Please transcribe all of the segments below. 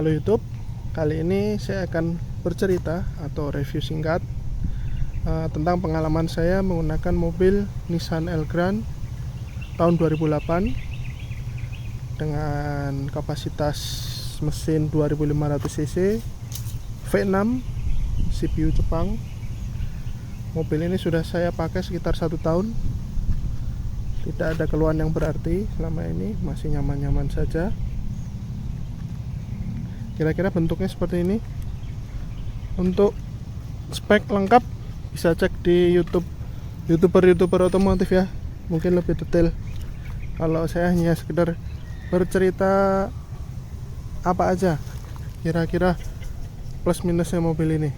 Halo YouTube, kali ini saya akan bercerita atau review singkat tentang pengalaman saya menggunakan mobil Nissan Elgrand tahun 2008 dengan kapasitas mesin 2500 cc V6 CPU Jepang. Mobil ini sudah saya pakai sekitar 1 tahun, tidak ada keluhan yang berarti selama ini, masih nyaman-nyaman saja. Kira-kira bentuknya seperti ini. Untuk spek lengkap bisa cek di youtuber otomotif ya, mungkin lebih detail. Kalau saya hanya sekedar bercerita apa aja kira-kira plus minusnya mobil ini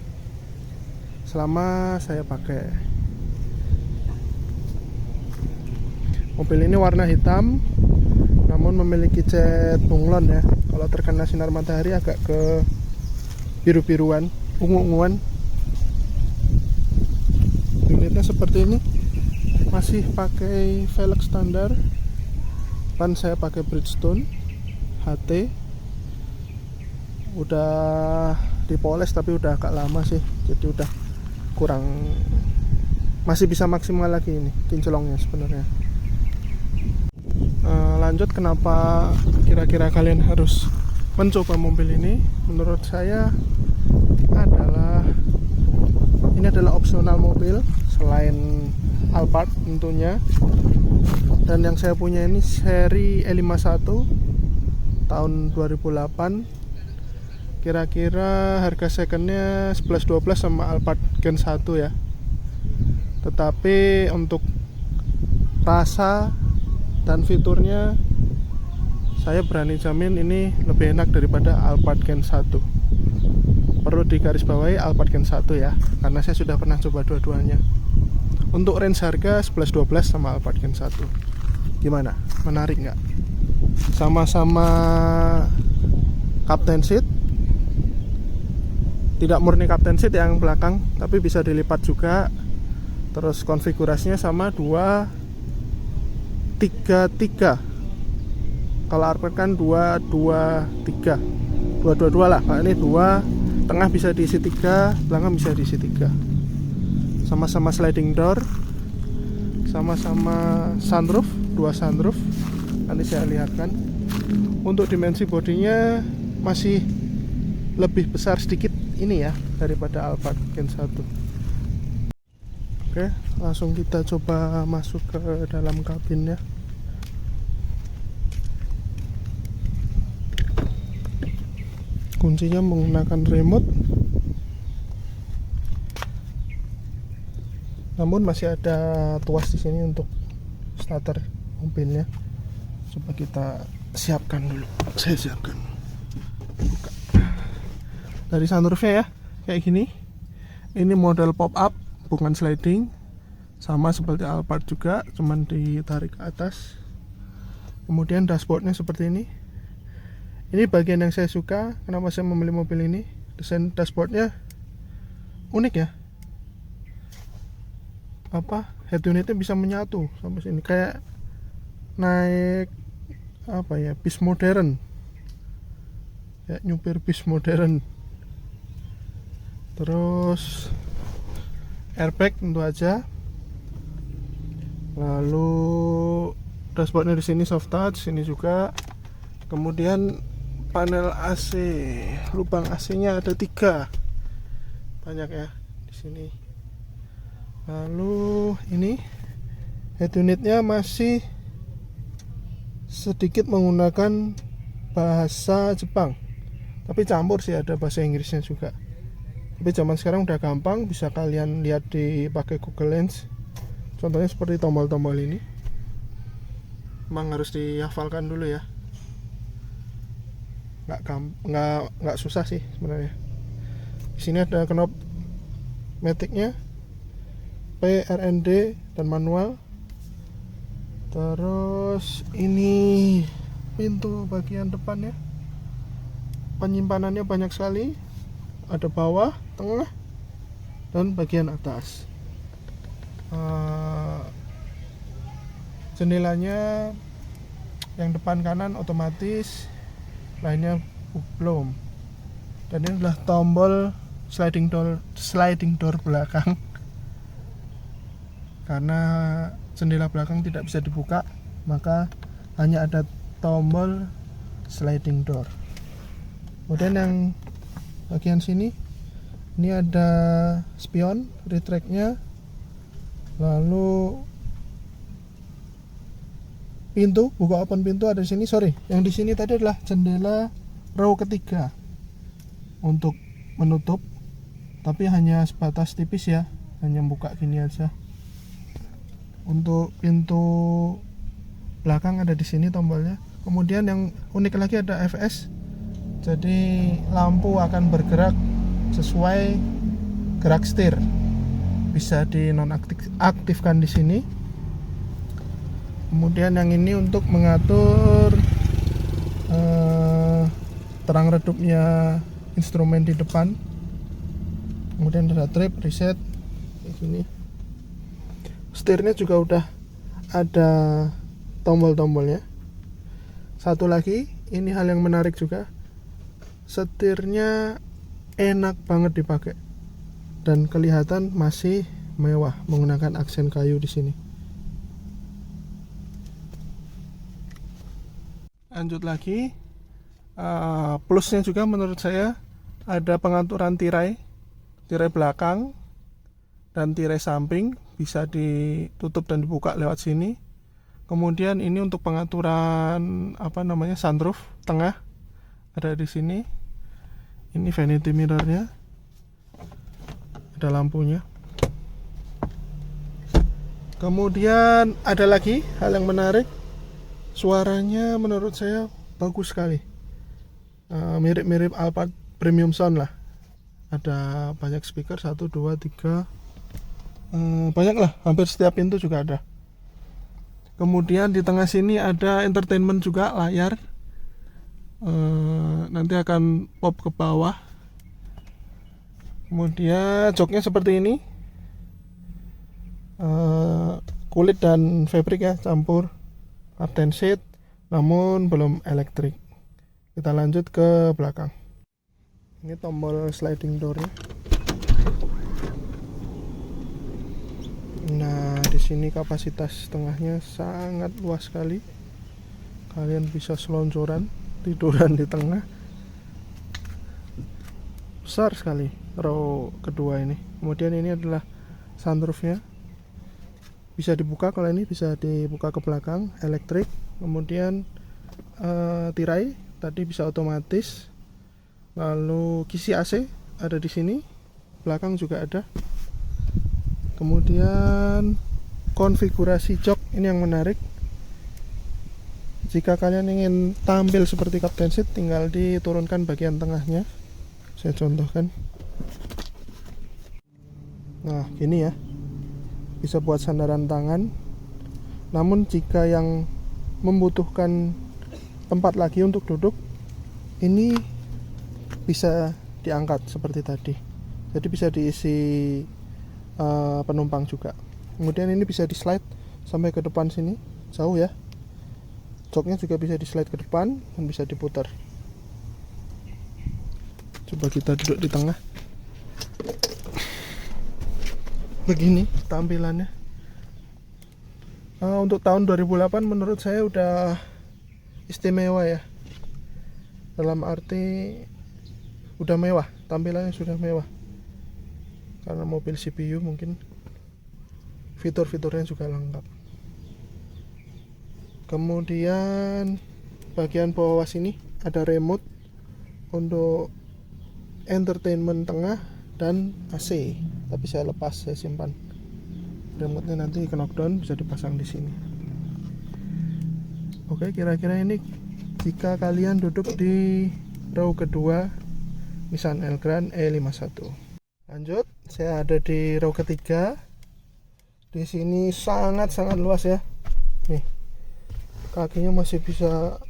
selama saya pakai. Mobil ini warna hitam namun memiliki cat bunglon ya. Kalau terkena sinar matahari agak ke biru-biruan, ungu-unguan. Unitnya seperti ini, masih pakai velg standar. Ban saya pakai Bridgestone HT. Udah dipoles tapi udah agak lama sih, jadi udah kurang, masih bisa maksimal lagi ini kinclongnya sebenarnya. Lanjut, kenapa kira-kira kalian harus mencoba mobil ini? Menurut saya ini adalah opsional mobil selain Alphard tentunya. Dan yang saya punya ini seri E51 tahun 2008. Kira-kira harga secondnya 11-12 sama Alphard Gen 1 ya. Tetapi untuk rasa dan fiturnya saya berani jamin ini lebih enak daripada Alphard Gen 1. Perlu digarisbawahi Alphard Gen 1 ya, karena saya sudah pernah coba dua-duanya. Untuk range harga 11-12 sama Alphard Gen 1. Gimana? Menarik nggak? Sama-sama captain seat. Tidak murni captain seat yang belakang, tapi bisa dilipat juga. Terus konfigurasinya sama 2-3-3. Kalau Alphard kan 2-2-3, 2-2-2 lah. Kalau ini 2, tengah bisa diisi 3, belakang bisa diisi 3. Sama-sama sliding door, sama-sama sunroof, 2 sunroof. Nanti saya lihatkan. Untuk dimensi bodinya masih lebih besar sedikit ini ya daripada Alphard Gen 1. Oke, langsung kita coba masuk ke dalam kabinnya. Kuncinya menggunakan remote, namun masih ada tuas di sini untuk starter mobilnya. Coba kita siapkan dulu. Saya siapkan. Buka. Dari sunroofnya ya, kayak gini. Ini model pop up, bukan sliding. Sama seperti Alphard juga, cuman ditarik ke atas. Kemudian dashboardnya seperti ini. Ini bagian yang saya suka. Kenapa saya memilih mobil ini? Desain dashboardnya unik ya. Head unitnya bisa menyatu sampai sini, kayak naik bis modern. Ya, nyupir bis modern. Terus airbag tentu aja. Lalu dashboardnya di sini soft touch, sini juga. Kemudian panel AC, lubang AC-nya ada 3, banyak ya di sini. Lalu ini head unitnya masih sedikit menggunakan bahasa Jepang, tapi campur sih, ada bahasa Inggrisnya juga. Tapi zaman sekarang udah gampang, bisa kalian lihat pakai Google Lens. Contohnya seperti tombol-tombol ini, emang harus dihafalkan dulu ya. Nggak susah sih sebenarnya. Di sini ada knob matic-nya, P, RND, dan manual. Terus ini pintu bagian depannya, penyimpanannya banyak sekali. Ada bawah, tengah, dan bagian atas. Jendelanya yang depan kanan otomatis, lainnya belum. Dan ini adalah tombol sliding door belakang. Karena jendela belakang tidak bisa dibuka, maka hanya ada tombol sliding door. Kemudian yang bagian sini, ini ada spion retract-nya, lalu pintu, buka open pintu ada di sini. Sorry, yang di sini tadi adalah jendela row ketiga untuk menutup, tapi hanya sebatas tipis ya, hanya buka gini aja. Untuk pintu belakang ada di sini tombolnya. Kemudian yang unik lagi ada FS. Jadi lampu akan bergerak sesuai gerak setir. Bisa dinonaktifkan di sini. Kemudian yang ini untuk mengatur terang redupnya instrumen di depan. Kemudian ada trip reset di sini. Setirnya juga udah ada tombol-tombolnya. Satu lagi, ini hal yang menarik juga. Setirnya enak banget dipakai dan kelihatan masih mewah menggunakan aksen kayu di sini. Lanjut lagi, plusnya juga menurut saya ada pengaturan tirai belakang dan tirai samping, bisa ditutup dan dibuka lewat sini. Kemudian ini untuk pengaturan sunroof tengah ada di sini. Ini vanity mirrornya, ada lampunya. Kemudian ada lagi hal yang menarik, suaranya menurut saya bagus sekali, mirip-mirip Alphard Premium Sound lah. Ada banyak speaker, 1, 2, 3, banyak lah, hampir setiap pintu juga ada. Kemudian di tengah sini ada entertainment juga, layar nanti akan pop ke bawah. Kemudian joknya seperti ini, kulit dan fabric ya, campur captain seat, namun belum elektrik. Kita lanjut ke belakang. Ini tombol sliding doornya. Nah, di sini kapasitas tengahnya sangat luas sekali. Kalian bisa selonjoran, tiduran di tengah. Besar sekali row kedua ini. Kemudian ini adalah sunroofnya. Bisa dibuka, kalau ini bisa dibuka ke belakang, elektrik. Kemudian tirai tadi bisa otomatis. Lalu kisi AC ada di sini. Belakang juga ada. Kemudian konfigurasi jok ini yang menarik. Jika kalian ingin tampil seperti captain seat, tinggal diturunkan bagian tengahnya. Saya contohkan. Nah, gini ya. Bisa buat sandaran tangan. Namun jika yang membutuhkan tempat lagi untuk duduk, ini bisa diangkat seperti tadi. Jadi bisa diisi penumpang juga. Kemudian ini bisa di slide sampai ke depan sini, jauh ya. Joknya juga bisa di slide ke depan dan bisa diputar. Coba kita duduk di tengah. Begini tampilannya. Untuk tahun 2008 menurut saya udah istimewa ya. Dalam arti udah mewah, tampilannya sudah mewah. Karena mobil CPU mungkin fitur-fiturnya juga lengkap. Kemudian bagian bawah sini ada remote untuk entertainment tengah dan AC. Tapi saya lepas, saya simpan. Remote-nya nanti ke knockdown, bisa dipasang di sini. Oke, kira-kira ini jika kalian duduk di row kedua Nissan Elgrand E51. Lanjut, saya ada di row ketiga. Di sini sangat-sangat luas ya. Nih, kakinya masih bisa,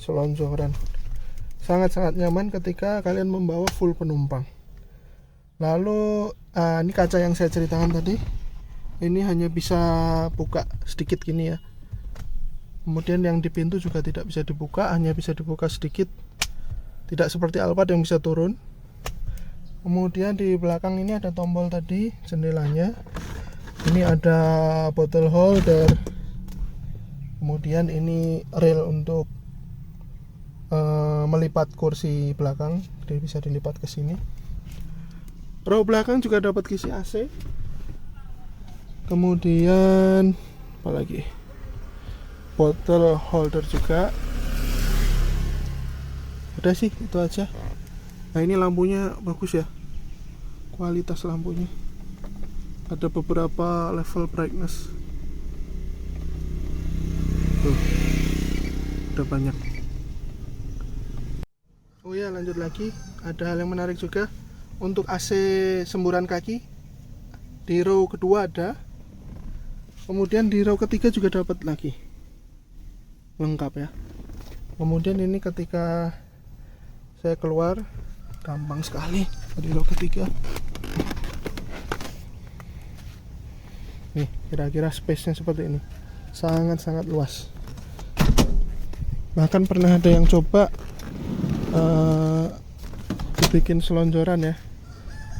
selonjoran. Sangat-sangat nyaman ketika kalian membawa full penumpang. Lalu, ini kaca yang saya ceritakan tadi. Ini hanya bisa buka sedikit gini ya. Kemudian yang di pintu juga tidak bisa dibuka, hanya bisa dibuka sedikit. tidak seperti Alphard yang bisa turun. Kemudian di belakang ini ada tombol tadi jendelanya, ini ada bottle holder, kemudian ini rail untuk melipat kursi belakang, jadi bisa dilipat ke sini. Row belakang juga dapat kisi AC. Kemudian apalagi, bottle holder juga. Udah sih, itu aja. Nah ini lampunya bagus ya, kualitas lampunya. Ada beberapa level brightness. Tuh, udah banyak. Oh ya, lanjut lagi. Ada hal yang menarik juga untuk AC semburan kaki. Di row kedua ada. Kemudian di row ketiga juga dapat lagi. Lengkap ya. Kemudian ini ketika saya keluar, gampang sekali di row ketiga. Nih, kira-kira space-nya seperti ini. Sangat-sangat luas. Bahkan pernah ada yang coba dibikin selonjoran ya,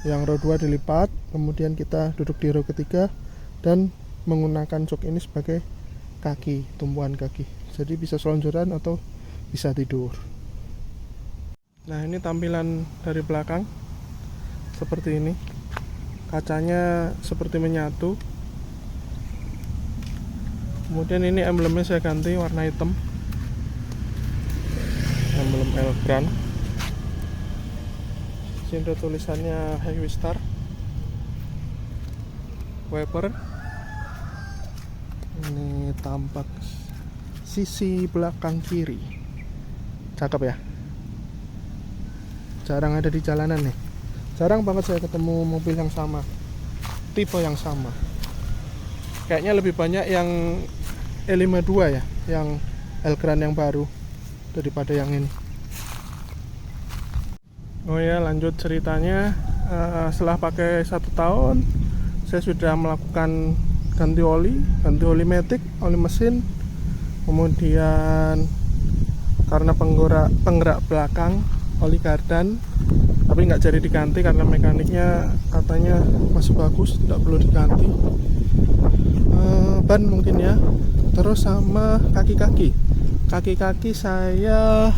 yang row 2 dilipat, kemudian kita duduk di row ketiga dan menggunakan jok ini sebagai kaki, tumpuan kaki, jadi bisa selonjoran atau bisa tidur. Nah ini tampilan dari belakang seperti ini, kacanya seperti menyatu. Kemudian ini emblemnya saya ganti warna hitam, emblem Elgrand. Sini ada tulisannya Highway Star, wiper. Ini tampak sisi belakang kiri, cakep ya. Jarang ada di jalanan nih, jarang banget saya ketemu mobil yang sama, tipe yang sama. Kayaknya lebih banyak yang E52 ya, yang Elgrand yang baru daripada yang ini. Oh ya, lanjut ceritanya. Setelah pakai 1 tahun, saya sudah melakukan ganti oli matic, oli mesin. Kemudian karena penggerak belakang, oli kardan, tapi nggak jadi diganti karena mekaniknya katanya masih bagus, tidak perlu diganti. Ban mungkin ya. Terus sama kaki-kaki saya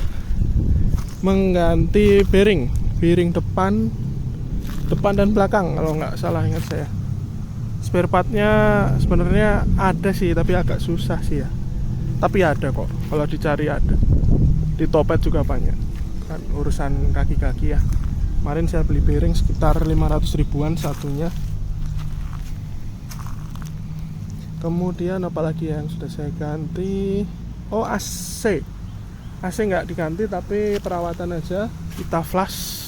mengganti bearing depan dan belakang kalau nggak salah, ingat saya. Spare partnya sebenarnya ada sih, tapi agak susah sih ya. Tapi ada kok, kalau dicari ada. Di Topet juga banyak. Kan urusan kaki-kaki ya. Kemarin saya beli bearing sekitar 500 ribuan satunya. Kemudian apalagi yang sudah saya ganti? Oh, AC nggak diganti tapi perawatan aja. Kita flush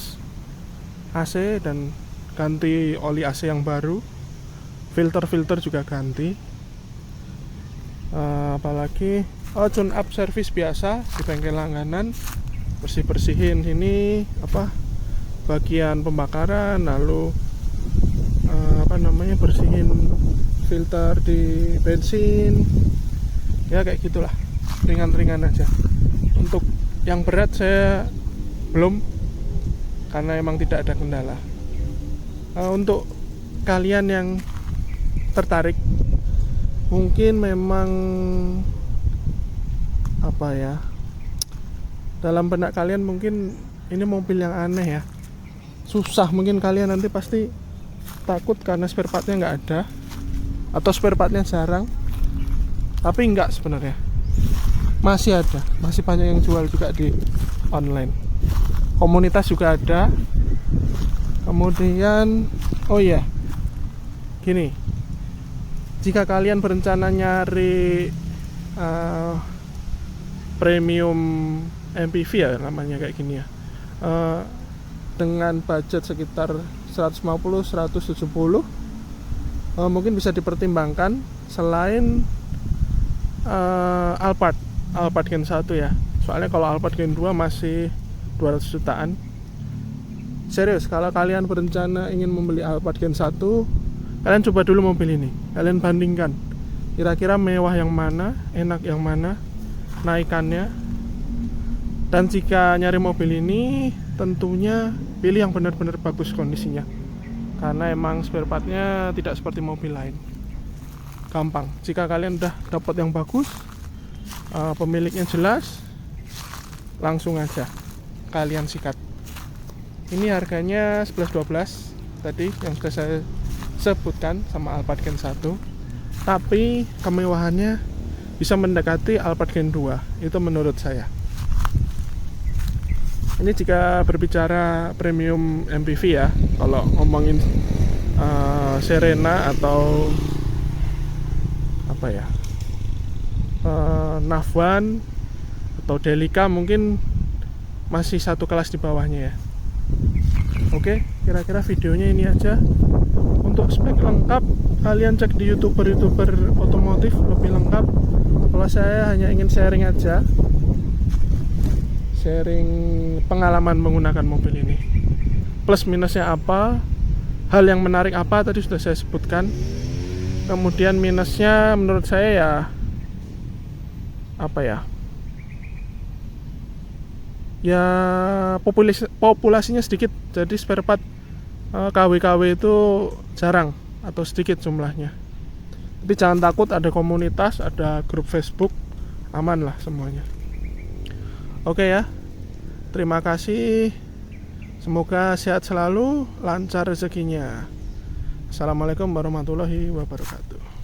AC dan ganti oli AC yang baru. Filter juga ganti. Apalagi tune up service biasa di bengkel langganan. Bersihin ini bagian pembakaran, lalu bersihin filter di bensin. Ya kayak gitulah, ringan-ringan aja. Untuk yang berat saya belum, karena emang tidak ada kendala. Untuk kalian yang tertarik, mungkin memang dalam benak kalian mungkin ini mobil yang aneh ya, susah, mungkin kalian nanti pasti takut karena spare partnya nggak ada atau spare partnya jarang. Tapi enggak, sebenarnya masih ada, masih banyak yang jual juga di online. Komunitas juga ada. Kemudian gini, jika kalian berencana nyari premium MPV ya namanya kayak gini ya, dengan budget sekitar 150-170, mungkin bisa dipertimbangkan selain Alphard Gen 1 ya. Soalnya kalau Alphard Gen 2 masih 200 jutaan. Serius, kalau kalian berencana ingin membeli Alphard Gen 1, kalian coba dulu mobil ini. Kalian bandingkan, kira-kira mewah yang mana, enak yang mana, naikannya. Dan jika nyari mobil ini tentunya pilih yang benar-benar bagus kondisinya, karena emang spare partnya tidak seperti mobil lain. Gampang, jika kalian udah dapat yang bagus, pemiliknya jelas, langsung aja kalian sikat. Ini harganya 11-12 tadi yang sudah saya sebutkan sama Alphard Gen 1, tapi kemewahannya bisa mendekati Alphard Gen 2, itu menurut saya. Ini jika berbicara premium MPV ya. Kalau ngomongin Serena atau apa ya, Navwan atau Delica mungkin masih satu kelas di bawahnya ya. Oke, kira-kira videonya ini aja. Untuk spek lengkap kalian cek di youtuber otomotif lebih lengkap. Kalau saya hanya ingin sharing aja, sharing pengalaman menggunakan mobil ini, plus minusnya apa, hal yang menarik apa tadi sudah saya sebutkan. Kemudian minusnya menurut saya ya apa ya, populasinya sedikit, jadi spare part KW-KW itu jarang atau sedikit jumlahnya. Tapi jangan takut, ada komunitas, ada grup Facebook, aman lah semuanya. Oke ya, terima kasih, semoga sehat selalu, lancar rezekinya. Assalamualaikum warahmatullahi wabarakatuh.